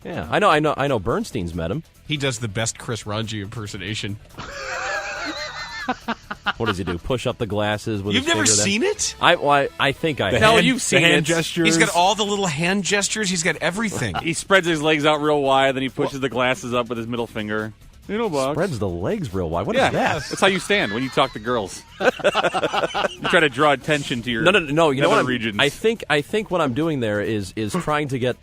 Yeah, I know. Bernstein's met him. He does the best Chris Rongey impersonation. What does he do? Push up the glasses with You've his never finger seen it? I think I have. No, you've seen the hand it. gestures. He's got all the little hand gestures. He's got everything. He spreads his legs out real wide, then he pushes the glasses up with his middle finger. You know, Box. Spreads the legs real wide. What is Yeah, that? that's how you stand when you talk to girls. You try to draw attention to your No. You know what? regions. I think what I'm doing there is trying to get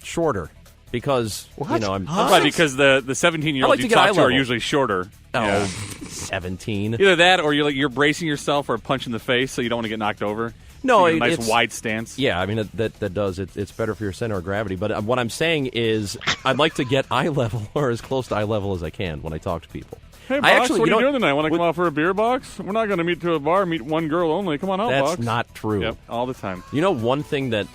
shorter because I'm Right, because the 17-year-olds I like to you get talk eye to are level. usually shorter. Oh, Yeah. 17. Either that, or you're bracing yourself or punch in the face, so you don't want to get knocked over. No, So you get a nice it's- wide stance. Yeah, I mean that does it's better for your center of gravity. But what I'm saying is, I'd like to get eye level or as close to eye level as I can when I talk to people. Hey, Box, what are you doing tonight? Want to come out for a beer, Box? We're not going to meet to a bar. Meet one girl only. Come on out, That's Box. not true. Yep, all the time. You know one thing that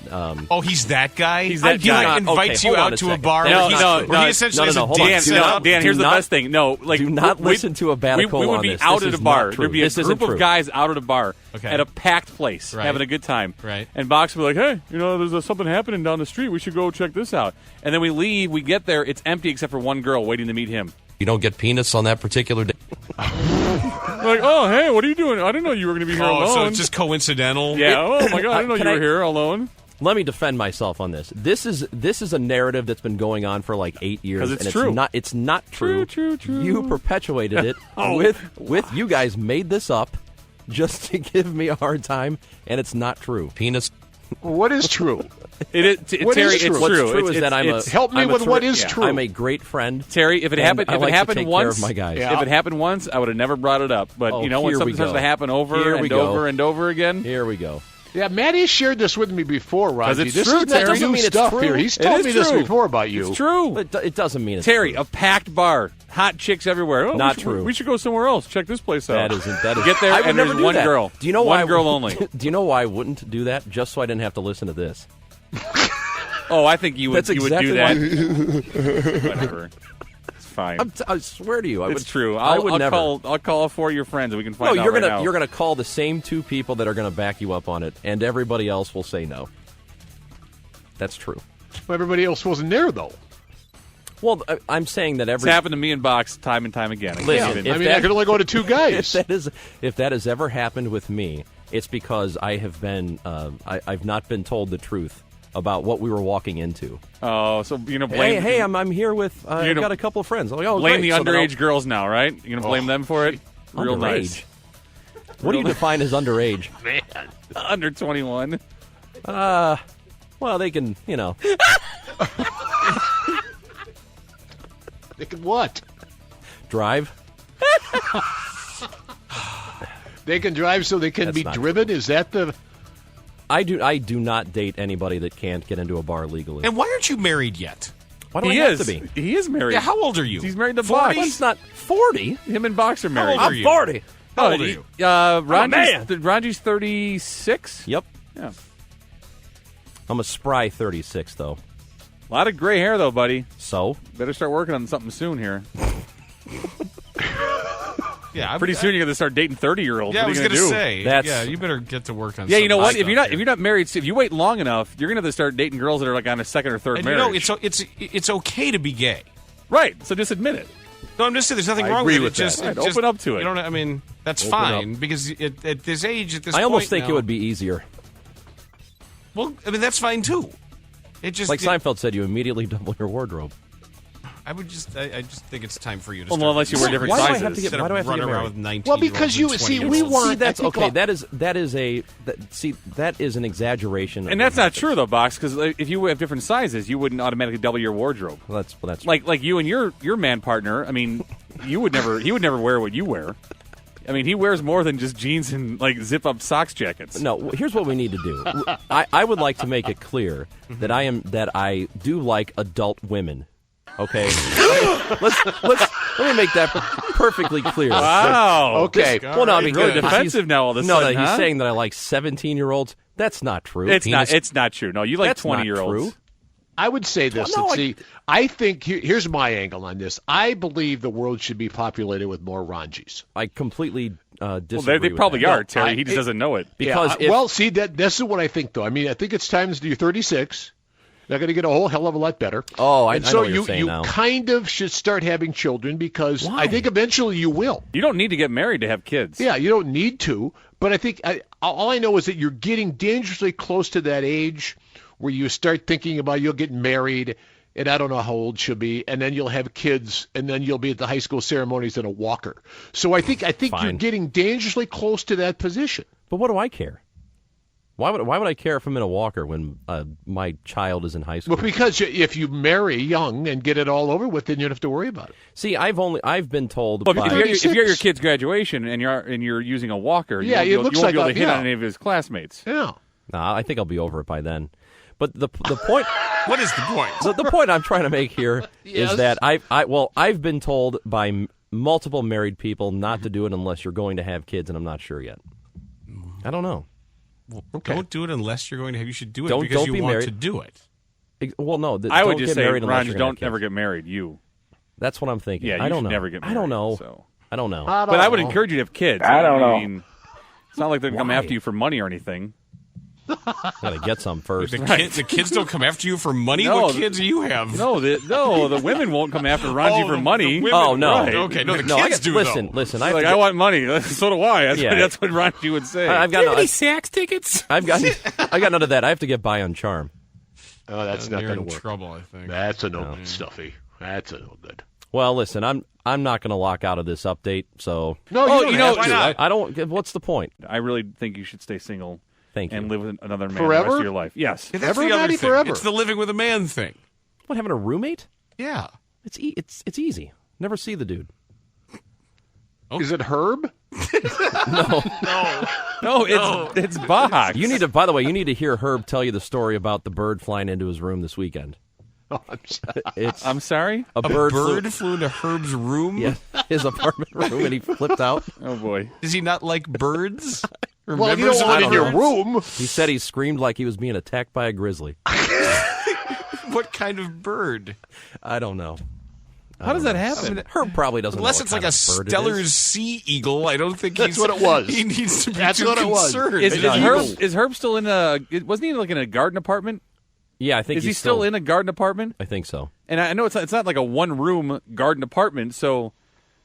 Oh, he's that guy? He's that He guy. invites Okay, you hold on out a to a second. bar That's where he not essentially has no, a hold on. dance Do set not- up. Dan, here's do the not- best thing. No, like do not listen to a we Baticola would on be this. out This at a is bar. not true. There'd be a This isn't group true. of guys out at a bar Okay. at a packed place Right. having a good time. Right. And Box would be like, hey, there's something happening down the street. We should go check this out. And then we leave. We get there. It's empty except for one girl waiting to meet him. You don't get penis on that particular day. Like, oh, hey, what are you doing? I didn't know you were going to be here alone. So it's just coincidental? Yeah. Oh my God, I didn't know Can you were I- here alone. Let me defend myself on this. This is a narrative that's been going on for like 8 years. 'Cause it's and true. It's not true. True. You perpetuated it with you guys made this up just to give me a hard time, and it's not true. Penis. What is true? It is, What Terry, is it's true? What's true. true It's- is that I'm a it's- Help me I'm a with what is true. I'm a great friend. Terry, if it and happened, I if like it to happened take once, care of my guys. if it happened once, I would have never brought it up. But Oh, when here we something starts go. to happen over Here we and go. over and over again, Here we go. Yeah, Matt has shared this with me before, Roger. it's This true, is Terry. not Doesn't new mean it's stuff true. here. He's It told is me this true. before about you. it's true. It doesn't mean it's Terry, true. a packed bar, hot chicks everywhere. Oh, Not we should, true. We should go somewhere else. Check this place out. That is. Get there I would and never there's do one that. girl. Do you know one why? girl only. Do you know why I wouldn't do that? Just so I didn't have to listen to this. Oh, I think you would. That's You would exactly do that. Whatever. It's fine. I swear to you, I would. It's true. I would I'll never. I'll call 4 of your friends and we can No, find out you're right gonna now. you're gonna call the same 2 people that are gonna back you up on it, and everybody else will say no. That's true. Everybody else wasn't there, though. Well, I'm saying that It's every happened to me and Box time and time again. I can't Listen, even- if I mean, that- I could only go to 2 guys. if that has ever happened with me, it's because I have been I've not been told the truth about what we were walking into. Oh, so blame. Hey, I'm here with I've know- got a couple of friends. Like, oh, blame great. the So then underage girls now, right? You're gonna blame them for it. Real Underage? nice. What do you define as underage? Under 21. Well, they can, They can what? drive. They can drive so they can That's be not driven? Is that the... I do not date anybody that can't get into a bar legally. And why aren't you married yet? Why do He I is. have to be? He is married. Yeah, how old are you? He's married to 40? Box. It's not 40. Him and Box are married. old are I'm you? 40. How old are you? Ranji's 36. Yep. Yeah. I'm a spry 36, though. A lot of gray hair, though, buddy. So? Better start working on something soon here. Yeah, Pretty soon you're going to start dating 30-year-olds. Yeah, I what was are you going to do? say. That's- Yeah, you better get to work on. Yeah, you know some what? stuff If here. you're not married, if you wait long enough, you're going to have to start dating girls that are like on a second or third and marriage. it's okay to be gay. Right. So just admit it. No, I'm just saying there's nothing I wrong agree with it. with that. Just, Right, just open up to it. You know, I mean, that's Open fine because at this age, at this I point almost think now, it would be easier. Well, I mean, that's fine too. It just Like Seinfeld said, you immediately double your wardrobe. I just think it's time for you to. Well, start unless you wear different Why do I sizes. have to get- Instead why do I of have to get running around married? with 19. Well, because you see, we want. See, that's I think okay. a- that is an exaggeration. And that's not true, though, Box, because if you have different sizes, you wouldn't automatically double your wardrobe. Well, that's Like you and your man partner, I mean, he would never wear what you wear. I mean, he wears more than just jeans and like zip-up socks jackets. No, here's what we need to do. I would like to make it clear that I do like adult women. Okay, let me make that perfectly clear. Wow. Okay. Well, no, I mean, Really he's- defensive now all of a No, sudden, he's huh? saying that I like 17-year-olds. That's not true. It's not true. No, you like That's not 20-year-olds. true. I would say this. No, I think here's my angle on this. I believe the world should be populated with more Ranjis. I completely Well, disagree. they with probably that. are, Terry. He just doesn't know it. Because this is what I think, though. I mean, I think it's time to do 36. They're going to get a whole hell of a lot better. Oh, I and know so what you're saying you now. kind of should start having children because Why? I think eventually you will. You don't need to get married to have kids. Yeah, you don't need to, but I think all I know is that you're getting dangerously close to that age where you start thinking about you'll get married, and I don't know how old she'll be, and then you'll have kids, and then you'll be at the high school ceremonies in a walker. So I think you're Fine. getting dangerously close to that position. But what do I care? Why would I care if I'm in a walker when my child is in high school? Well, because if you marry young and get it all over with, then you don't have to worry about it. See, I've been told. Well, by, if you're at your kid's graduation and you're using a walker, Yeah, you it won't looks be able like to hit yeah. on any of his classmates. Yeah. Nah, I think I'll be over it by then. But the point. What is the point? The point I'm trying to make here Yes. is that I've been told by multiple married people not to do it unless you're going to have kids, and I'm not sure yet. I don't know. Okay. Don't do it unless you're going to have. You should do it Don't because you be want married. to do it. Well, no. I would don't just get say, married unless Ron, you're just gonna don't have ever kids. get married. You. That's what I'm thinking. Yeah, you I don't should know. never get married. I don't know. So. I don't know. But I would encourage you to have kids. I don't know. mean, it's not like they're going to come Why? after you for money or anything. Gotta get some first. The kids don't come after you for money. No, What kids do you have? No, the women won't come after Ranji for money. the women- Oh no! Right. Okay, no, the I kids got- do. Listen, though. listen. Like, I want money. So do I. That's what Ranji would say. I've got Saks tickets? I got none of that. I have to get by on charm. Oh, that's not They're going to in work. trouble, I think. That's a no good, Stuffy. That's a no good. Well, listen, I'm not going to lock out of this update. So No, Oh, you don't you know- have why to. not? I don't. What's the point? I really think you should stay single Thank you. and live with another man Forever? the rest of your life. Yes. Yeah, that's Ever, the other Maddie, thing. forever. It's the living with a man thing. What, having a roommate? Yeah. It's easy. Never see the dude. Is it Herb? No, it's Bach. You need to. By the way, you need to hear Herb tell you the story about the bird flying into his room this weekend. Oh, I'm sorry. It's I'm sorry? a A bird. bird flew into Herb's room? Yeah, his apartment room, and he flipped out. Oh, boy. Does he not like birds? Or Well, you members don't of want it in your birds? room. He said he screamed like he was being attacked by a grizzly. What kind of bird? I don't know. How does that happen? Herb probably doesn't. Unless know it's what like a kind of bird it Steller's is. sea eagle, I don't think That's what it was. He needs to be That's too what it was. concerned. Is Herb still in a? Wasn't he like in a garden apartment? Yeah, I think Is he he's still in a garden apartment? I think so. And I know it's not like a one room garden apartment. So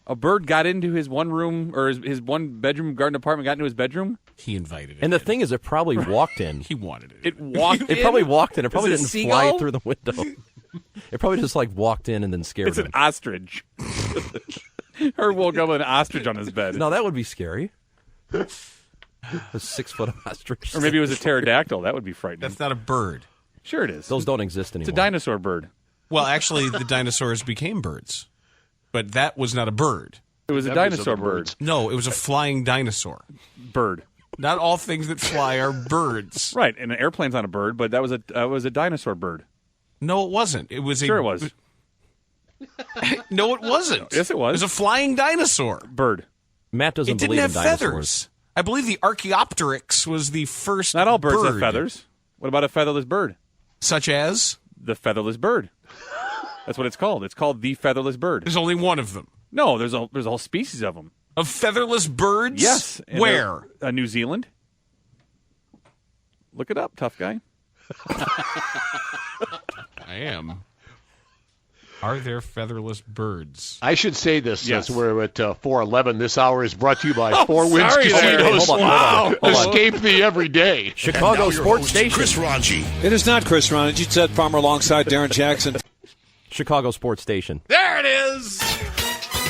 a bird got into his one room or his one bedroom garden apartment, got into his bedroom. He invited it. And the in. thing is, it probably walked in. He wanted it. It walked. It probably walked in. It probably Is it a didn't fly seagull? through the window. It probably just like walked in and then scared It's him. an ostrich. Herb woke up with an ostrich on his bed. No, that would be scary. A 6-foot ostrich. Or maybe it was a pterodactyl. That would be frightening. That's not a bird. Sure it is. Those don't exist It's anymore. a dinosaur bird. Well, actually, the dinosaurs became birds. But that was not a bird. It was a Members of dinosaur the bird. birds. No, it was a flying dinosaur. Bird. Not all things that fly are birds. Right, and an airplane's not a bird, but that was a dinosaur bird. No, it wasn't. It was a Sure it was. No, it wasn't. Yes, it was. It was a flying dinosaur. Bird. Matt doesn't It didn't believe have in dinosaurs. feathers. I believe the Archaeopteryx was the first. Not all birds bird. have feathers. What about a featherless bird? Such as The featherless bird. That's what it's called. It's called the featherless bird. there's only one of them. No, there's a whole species of them. Of featherless birds? Yes. And Where? New Zealand. Look it up, tough guy. I am. Are there featherless birds? I should say this Yes. since we're at 4:11. This hour is brought to you by Four Winds sorry there. Casinos. Hold on, hold on. Escape me every day. Chicago Sports Station. Chris Rongey. It is not Chris Rongey. Ted Farmer alongside Darren Jackson. Chicago Sports Station. There it is.